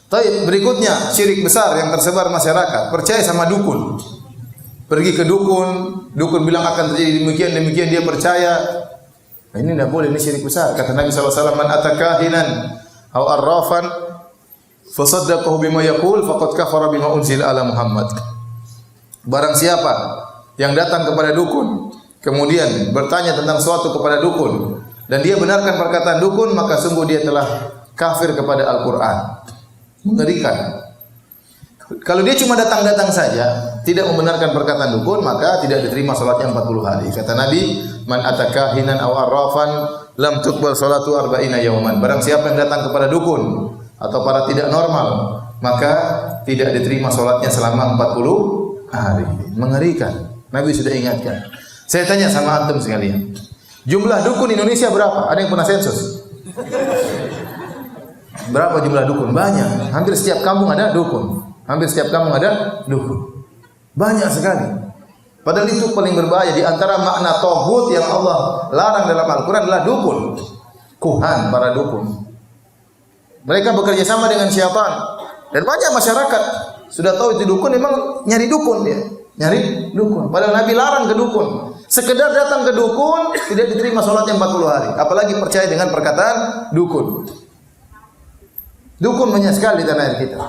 Tapi berikutnya syirik besar yang tersebar masyarakat, percaya sama dukun. Pergi ke dukun, dukun bilang akan terjadi demikian demikian, dia percaya. Nah, ini tidak boleh, ini syirik besar. Kata Nabi SAW, man atakahinan aw arrafan fasaddaqahu bima yaqul faqad kafara bima unzila ala Muhammad. Barang siapa yang datang kepada dukun, kemudian bertanya tentang suatu kepada dukun, dan dia benarkan perkataan dukun, maka sungguh dia telah kafir kepada Al-Quran. Mengerikan. Kalau dia cuma datang-datang saja, tidak membenarkan perkataan dukun, maka tidak diterima salatnya 40 hari. Kata Nabi, man atakahinan aw arrafan lam tuqbal salatu arba'ina yawman. Barang siapa yang datang kepada dukun atau para tidak normal, maka tidak diterima salatnya selama 40 hari. Mengerikan. Nabi sudah ingatkan. Saya tanya sama antum sekalian. Jumlah dukun Indonesia berapa? Ada yang pernah sensus? Berapa jumlah dukun? Banyak. Hampir setiap kampung ada dukun. Hampir setiap kampung ada dukun. Banyak sekali. Padahal itu paling berbahaya. Di antara makna tauhid yang Allah larang dalam Al-Quran adalah dukun. Kuhan, para dukun. Mereka bekerja sama dengan syaitan. Dan banyak masyarakat sudah tahu itu dukun, memang nyari dukun dia. Nyari dukun. Padahal Nabi larang ke dukun. Sekedar datang ke dukun, tidak diterima sholatnya 40 hari. Apalagi percaya dengan perkataan dukun. Dukun banyak sekali di tanah air kita.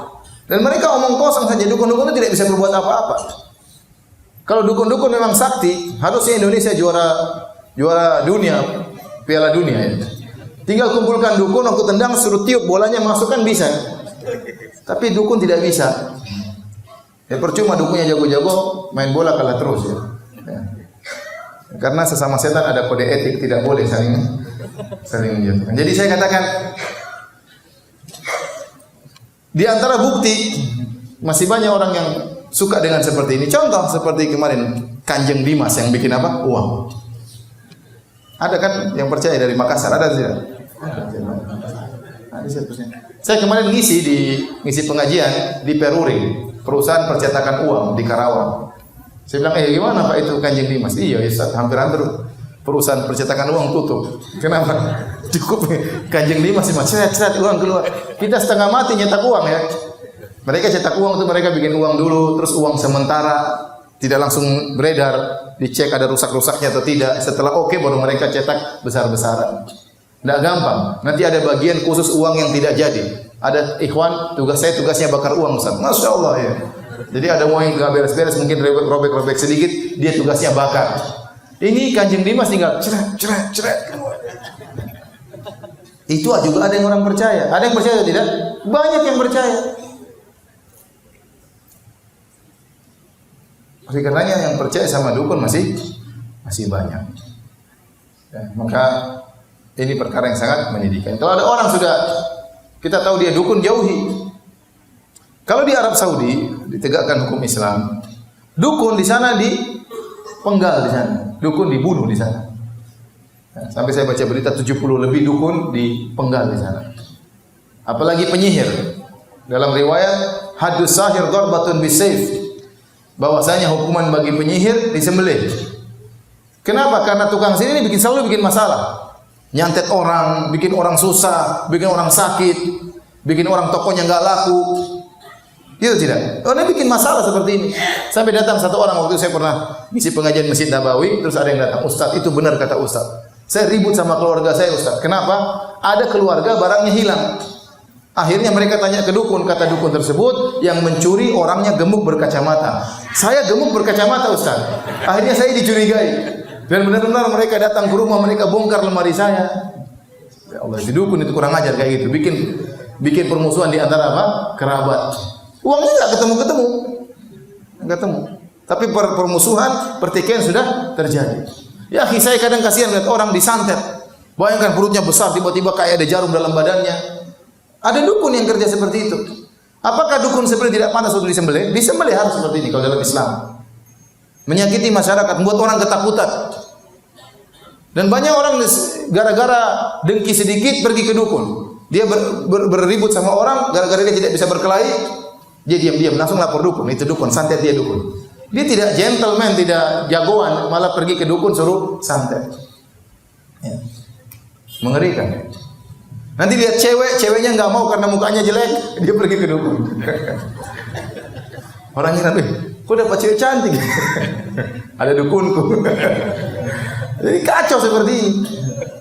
Dan mereka omong kosong saja, dukun-dukun itu tidak bisa berbuat apa-apa. Kalau dukun-dukun memang sakti, harusnya Indonesia juara dunia, Piala Dunia ya. Tinggal kumpulkan dukun, aku tendang, suruh tiup bolanya masukkan bisa. Tapi dukun tidak bisa. Ya percuma dukunnya jago-jago, main bola kalah terus ya. Ya. Karena sesama setan ada kode etik, tidak boleh saling menjatuhkan. Jadi saya katakan, di antara bukti masih banyak orang yang suka dengan seperti ini. Contoh seperti kemarin Kanjeng Dimas yang bikin apa? Uang. Ada kan yang percaya dari Makassar? Ada tidak? Ada. Saya kemarin ngisi pengajian di Peruri, perusahaan percetakan uang di Karawang. Saya bilang, gimana Pak itu Kanjeng Dimas? Iya Ustaz, hampir-hampir perusahaan percetakan uang tutup. Kenapa? Cukup Kanjeng Dimas cetak uang keluar. Kita setengah mati nyetak uang ya. Mereka cetak uang itu mereka bikin uang dulu, terus uang sementara, tidak langsung beredar, dicek ada rusak-rusaknya atau tidak. Setelah oke baru mereka cetak besar-besaran. Tidak gampang. Nanti ada bagian khusus uang yang tidak jadi. Ada ikhwan, tugasnya bakar uang Ustaz. Masya Allah ya. Jadi ada uang yang nggak beres-beres, mungkin robek-robek sedikit, dia tugasnya bakar. Ini Kanjeng Dimas tinggal ceret. Itu juga ada yang orang percaya. Ada yang percaya atau tidak? Banyak yang percaya. Oleh karenanya yang percaya sama dukun masih banyak. Ya, maka ini perkara yang sangat menyedihkan. Kalau ada orang sudah kita tahu dia dukun, jauhi. Kalau di Arab Saudi ditegakkan hukum Islam, dukun di sana dipenggal di sana, dukun dibunuh di sana. Sampai saya baca berita 70 lebih dukun dipenggal di sana. Apalagi penyihir. Dalam riwayat hadus sahir darbatun bisayf. Bahwasanya hukuman bagi penyihir disembelih. Kenapa? Karena tukang sihir ini selalu bikin masalah. Nyantet orang, bikin orang susah, bikin orang sakit, bikin orang tokonya enggak laku. Gitu tidak? Orang bikin masalah seperti ini. Sampai datang satu orang, waktu saya pernah ngisi pengajian Masjid Nabawi, terus ada yang datang, Ustaz, itu benar kata Ustaz. Saya ribut sama keluarga saya Ustaz. Kenapa? Ada keluarga barangnya hilang. Akhirnya mereka tanya ke dukun, kata dukun tersebut yang mencuri orangnya gemuk berkacamata. Saya gemuk berkacamata Ustaz. Akhirnya saya dicurigai. Dan benar-benar mereka datang ke rumah, mereka bongkar lemari saya. Ya Allah, si dukun itu kurang ajar kayak gitu. Bikin permusuhan di antara apa? Kerabat. Uangnya enggak ketemu. Tapi permusuhan, pertikaian sudah terjadi. Ya, saya kadang kasihan lihat orang disantet. Bayangkan perutnya besar, tiba-tiba kayak ada jarum dalam badannya. Ada dukun yang kerja seperti itu. Apakah dukun seperti tidak pantas untuk disembelih? Disembelih harus seperti ini kalau dalam Islam. Menyakiti masyarakat, membuat orang ketakutan. Dan banyak orang gara-gara dengki sedikit pergi ke dukun. Dia berribut sama orang, gara-gara dia tidak bisa berkelahi, dia diam-diam langsung lapor dukun. Itu dukun, santet dia dukun. Dia tidak gentleman, tidak jagoan, malah pergi ke dukun suruh santet. Ya. Mengerikan. Nanti lihat cewek, ceweknya nggak mau karena mukanya jelek, dia pergi ke dukun. Orangnya nanti, kok dapat cewek cantik? Ada dukunku. Jadi kacau seperti ini,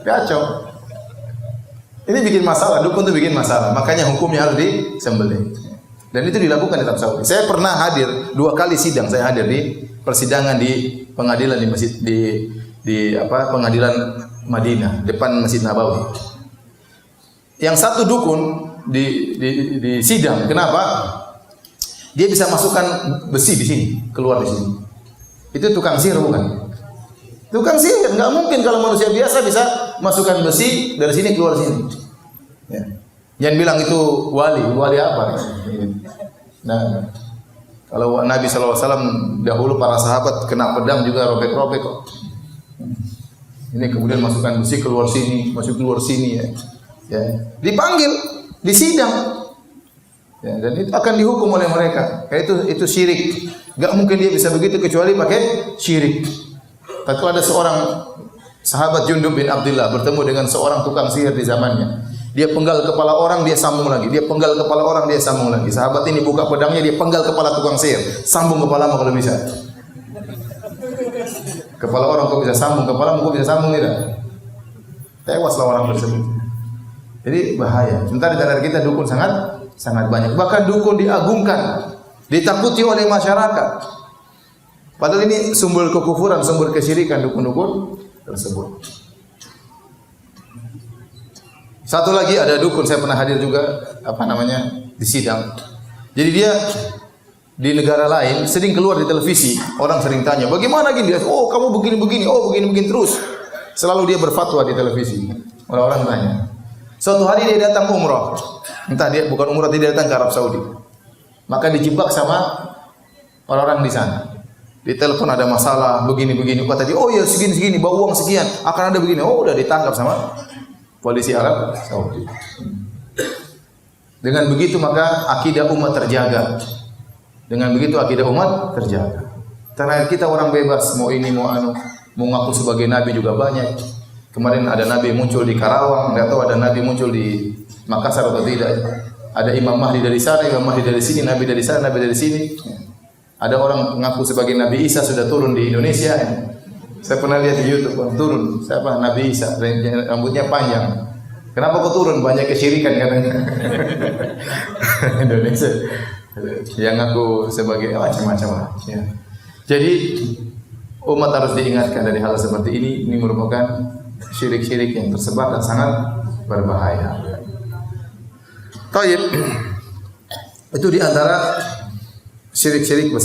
kacau. Ini bikin masalah, dukun itu bikin masalah. Makanya hukumnya harus disembelih. Dan itu dilakukan di Arab Saudi. Saya pernah hadir 2 kali sidang. Saya hadir di persidangan di pengadilan di masjid pengadilan Madinah depan Masjid Nabawi. Yang satu dukun di sidang. Kenapa? Dia bisa masukkan besi di sini, keluar di sini. Itu tukang sihir bukan? Tukang sihir, nggak mungkin kalau manusia biasa bisa masukkan besi dari sini keluar sini. Ya. Jangan bilang itu wali apa? Nah, kalau Nabi SAW dahulu para sahabat kena pedang juga robek-robek kok. Ini kemudian masukkan besi keluar sini, masuk keluar sini ya. Ya. Dipanggil, disidang. Ya, dan itu akan dihukum oleh mereka. Kayak itu syirik. Gak mungkin dia bisa begitu kecuali pakai syirik. Tapi ada seorang sahabat Jundub bin Abdullah bertemu dengan seorang tukang sihir di zamannya. Dia penggal kepala orang, dia sambung lagi. Dia penggal kepala orang, dia sambung lagi. Sahabat ini buka pedangnya, dia penggal kepala tukang sihir. Sambung kepalamu kalau bisa. Kepala orang kok bisa sambung, kepalamu kok bisa sambung tidak? Tewaslah orang tersebut. Jadi bahaya. Sementara di negara kita dukun sangat banyak. Bahkan dukun diagungkan, ditakuti oleh masyarakat. Padahal ini sumber kekufuran, sumber kesyirikan dukun-dukun tersebut. Satu lagi ada dukun, saya pernah hadir juga di sidang. Jadi dia di negara lain sering keluar di televisi, orang sering tanya, "Bagaimana gini?" Dia, "Oh, kamu begini-begini, oh begini-begini terus." Selalu dia berfatwa di televisi. Orang-orang tanya. Suatu hari dia datang umrah. Entah dia bukan umrah, dia datang ke Arab Saudi. Maka dijebak sama orang-orang di sana. Di telepon ada masalah begini-begini. Kata dia, "Oh ya segini-segini, bawa uang sekian, akan ada begini." Oh, udah ditangkap sama polisi Arab Saudi. Dengan begitu maka akidah umat terjaga. Dengan begitu akidah umat terjaga. Karena kita orang bebas, mau ini mau ngaku sebagai nabi juga banyak. Kemarin ada nabi muncul di Karawang, enggak tahu ada nabi muncul di Makassar atau tidak. Ada Imam Mahdi dari sana, Imam Mahdi dari sini, nabi dari sana, nabi dari sini. Ada orang mengaku sebagai Nabi Isa sudah turun di Indonesia. Saya pernah lihat di YouTube, turun. Siapa? Nabi Isa, rambutnya panjang. Kenapa kok turun? Banyak kesyirikan katanya. Indonesia yang ngaku sebagai macam-macam. Ya. Jadi umat harus diingatkan dari hal seperti ini. Ini merupakan syirik-syirik yang tersebar dan sangat berbahaya. Taib. Itu di antara syirik-syirik besar.